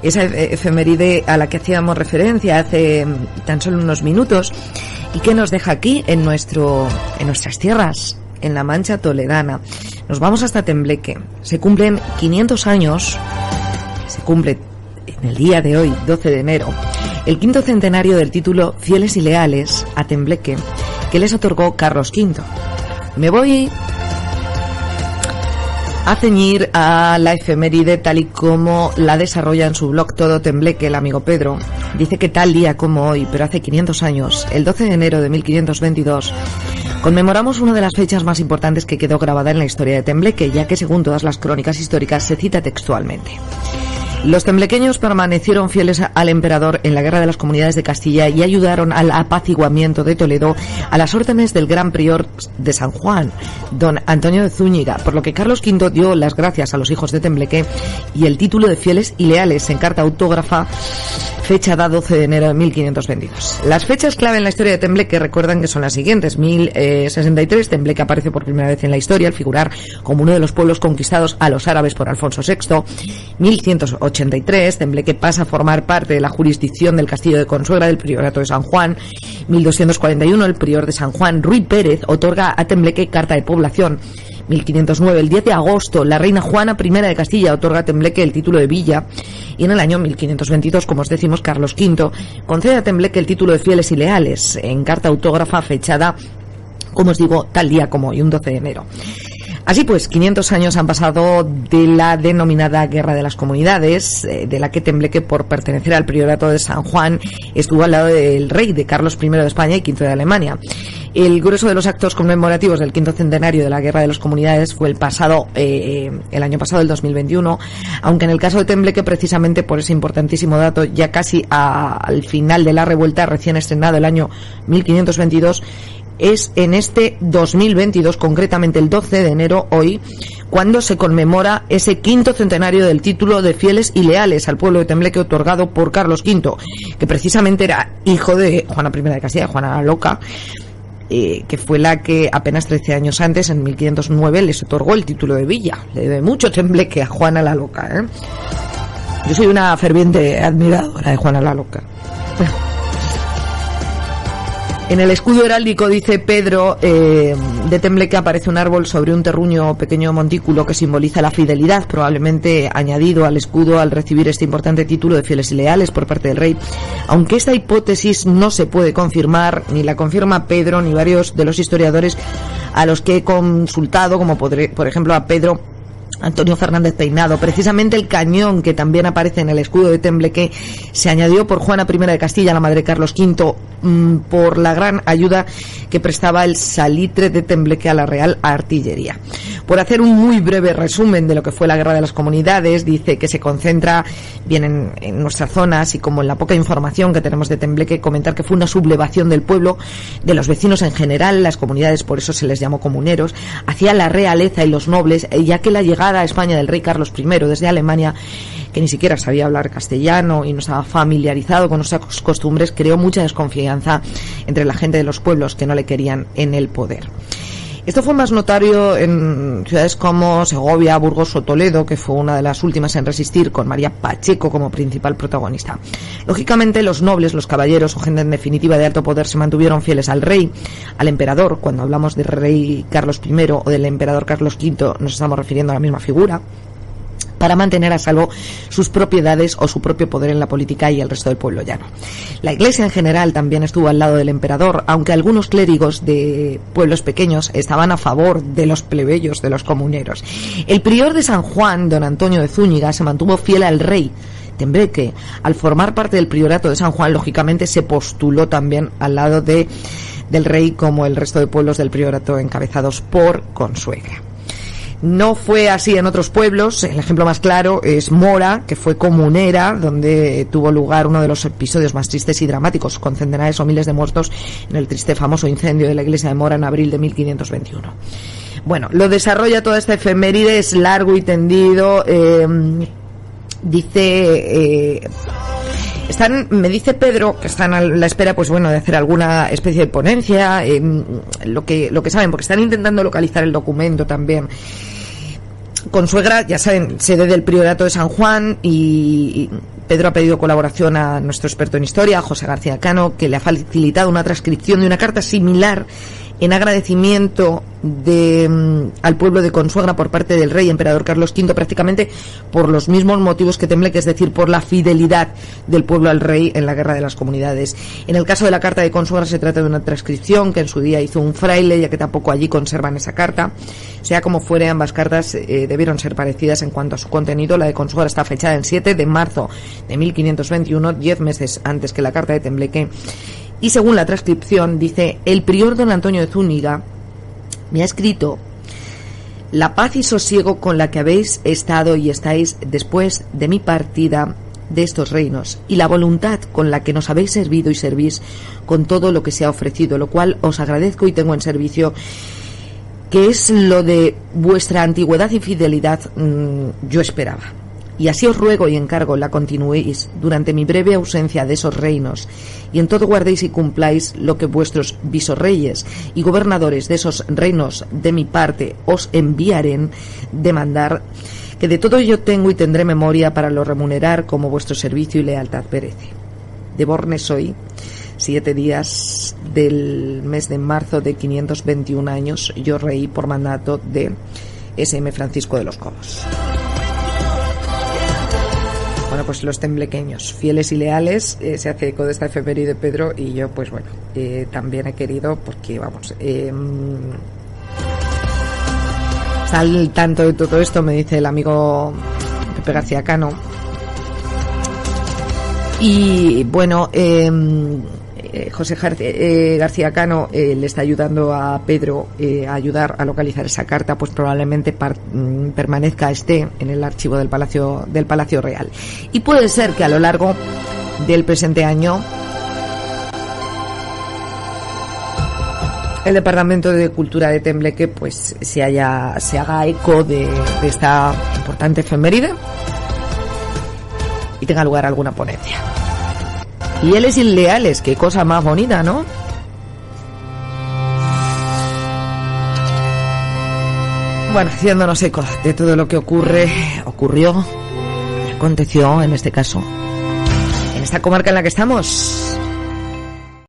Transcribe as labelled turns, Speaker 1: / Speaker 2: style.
Speaker 1: esa efeméride a la que hacíamos referencia hace tan solo unos minutos y que nos deja aquí en nuestras tierras, en la Mancha toledana. Nos vamos hasta Tembleque. Se cumplen 500 años, se cumple en el día de hoy, 12 de enero, el 5º centenario del título Fieles y Leales a Tembleque, que les otorgó Carlos V. Me voy a ceñir a la efeméride tal y como la desarrolla en su blog Todo Tembleque el amigo Pedro. Dice que tal día como hoy, pero hace 500 años, el 12 de enero de 1522, conmemoramos una de las fechas más importantes que quedó grabada en la historia de Tembleque, ya que según todas las crónicas históricas se cita textualmente. Los temblequeños permanecieron fieles al emperador en la Guerra de las Comunidades de Castilla y ayudaron al apaciguamiento de Toledo a las órdenes del gran prior de San Juan, don Antonio de Zúñiga, por lo que Carlos V dio las gracias a los hijos de Tembleque y el título de fieles y leales en carta autógrafa fechada 12 de enero de 1522. Las fechas clave en la historia de Tembleque recuerdan que son las siguientes. 1063, Tembleque aparece por primera vez en la historia al figurar como uno de los pueblos conquistados a los árabes por Alfonso VI. 1183, Tembleque pasa a formar parte de la jurisdicción del castillo de Consuegra del priorato de San Juan. 1241, el prior de San Juan, Ruy Pérez, otorga a Tembleque carta de población. 1509, el 10 de agosto, la reina Juana I de Castilla otorga a Tembleque el título de villa, y en el año 1522, como os decimos, Carlos V concede a Tembleque el título de fieles y leales, en carta autógrafa fechada, como os digo, tal día como hoy, un 12 de enero. Así pues, 500 años han pasado de la denominada Guerra de las Comunidades, de la que Tembleque, por pertenecer al priorato de San Juan, estuvo al lado del rey, de Carlos I de España y V de Alemania. El grueso de los actos conmemorativos del 5º centenario de la Guerra de las Comunidades fue el año pasado, el 2021, aunque en el caso de Tembleque, precisamente por ese importantísimo dato, ya casi al final de la revuelta, recién estrenado el año 1522, es en este 2022, concretamente el 12 de enero, hoy, cuando se conmemora ese 5º centenario del título de fieles y leales al pueblo de Tembleque otorgado por Carlos V, que precisamente era hijo de Juana I de Castilla, Juana la Loca, que fue la que apenas 13 años antes, en 1509, les otorgó el título de villa. Le debe mucho Tembleque a Juana la Loca, ¿eh? Yo soy una ferviente admiradora de Juana la Loca. En el escudo heráldico, dice Pedro, de Tembleque aparece un árbol sobre un terruño, pequeño montículo que simboliza la fidelidad, probablemente añadido al escudo al recibir este importante título de fieles y leales por parte del rey. Aunque esta hipótesis no se puede confirmar, ni la confirma Pedro ni varios de los historiadores a los que he consultado, como por ejemplo a Pedro Antonio Fernández Peinado. Precisamente el cañón que también aparece en el escudo de Tembleque se añadió por Juana I de Castilla, la madre de Carlos V, por la gran ayuda que prestaba el salitre de Tembleque a la Real Artillería. Por hacer un muy breve resumen de lo que fue la Guerra de las Comunidades, dice que se concentra bien en nuestra zona, así como en la poca información que tenemos de Tembleque, comentar que fue una sublevación del pueblo, de los vecinos en general, las comunidades, por eso se les llamó comuneros, hacia la realeza y los nobles, ya que la llegada a España del rey Carlos I desde Alemania, que ni siquiera sabía hablar castellano y no estaba familiarizado con nuestras costumbres, creó mucha desconfianza entre la gente de los pueblos que no le querían en el poder. Esto fue más notorio en ciudades como Segovia, Burgos o Toledo, que fue una de las últimas en resistir, con María Pacheco como principal protagonista. Lógicamente, los nobles, los caballeros o gente en definitiva de alto poder se mantuvieron fieles al rey, al emperador. Cuando hablamos del rey Carlos I o del emperador Carlos V, nos estamos refiriendo a la misma figura, para mantener a salvo sus propiedades o su propio poder en la política y el resto del pueblo llano. La Iglesia en general también estuvo al lado del emperador, aunque algunos clérigos de pueblos pequeños estaban a favor de los plebeyos, de los comuneros. El prior de San Juan, don Antonio de Zúñiga, se mantuvo fiel al rey. Tembleque, al formar parte del priorato de San Juan, lógicamente se postuló también al lado del rey, como el resto de pueblos del priorato encabezados por Consuegra. No fue así en otros pueblos. El ejemplo más claro es Mora, que fue comunera, donde tuvo lugar uno de los episodios más tristes y dramáticos, con centenares o miles de muertos en el triste famoso incendio de la iglesia de Mora en abril de 1521. Bueno, lo desarrolla toda esta efeméride, es largo y tendido. Me dice Pedro que están a la espera, pues bueno, de hacer alguna especie de ponencia, lo que saben, porque están intentando localizar el documento también. Consuegra, ya saben, sede del Priorato de San Juan, y Pedro ha pedido colaboración a nuestro experto en historia, José García Cano, que le ha facilitado una transcripción de una carta similar en agradecimiento al pueblo de Consuegra por parte del rey emperador Carlos V, prácticamente por los mismos motivos que Tembleque, es decir, por la fidelidad del pueblo al rey en la Guerra de las Comunidades. En el caso de la carta de Consuegra se trata de una transcripción que en su día hizo un fraile, ya que tampoco allí conservan esa carta. Sea como fuere, ambas cartas debieron ser parecidas en cuanto a su contenido. La de Consuegra está fechada en 7 de marzo de 1521, 10 meses antes que la carta de Tembleque. Y según la transcripción, dice: el prior don Antonio de Zúñiga me ha escrito: la paz y sosiego con la que habéis estado y estáis después de mi partida de estos reinos, y la voluntad con la que nos habéis servido y servís con todo lo que se ha ofrecido, lo cual os agradezco y tengo en servicio, que es lo de vuestra antigüedad y fidelidad, yo esperaba. Y así os ruego y encargo la continuéis durante mi breve ausencia de esos reinos, y en todo guardéis y cumpláis lo que vuestros visorreyes y gobernadores de esos reinos de mi parte os enviaren de mandar, que de todo ello tengo y tendré memoria para lo remunerar como vuestro servicio y lealtad merece. De Bornes soy, 7 días del mes de marzo de 521 años, yo rey por mandato de S.M. Francisco de los Cobos. Bueno, pues los temblequeños, fieles y leales, se hace eco de esta efeméride de Pedro, y yo, pues bueno, también he querido, porque vamos, está al tanto de todo esto, me dice el amigo Pepe García Cano. Y bueno, José García Cano le está ayudando a Pedro a ayudar a localizar esa carta, pues probablemente esté en el archivo del Palacio Real, y puede ser que a lo largo del presente año el Departamento de Cultura de Tembleque pues se haga eco de esta importante efeméride y tenga lugar alguna ponencia. Fieles y leales, qué cosa más bonita, ¿no? Bueno, haciéndonos eco de todo lo que ocurrió, aconteció en este caso, en esta comarca en la que estamos.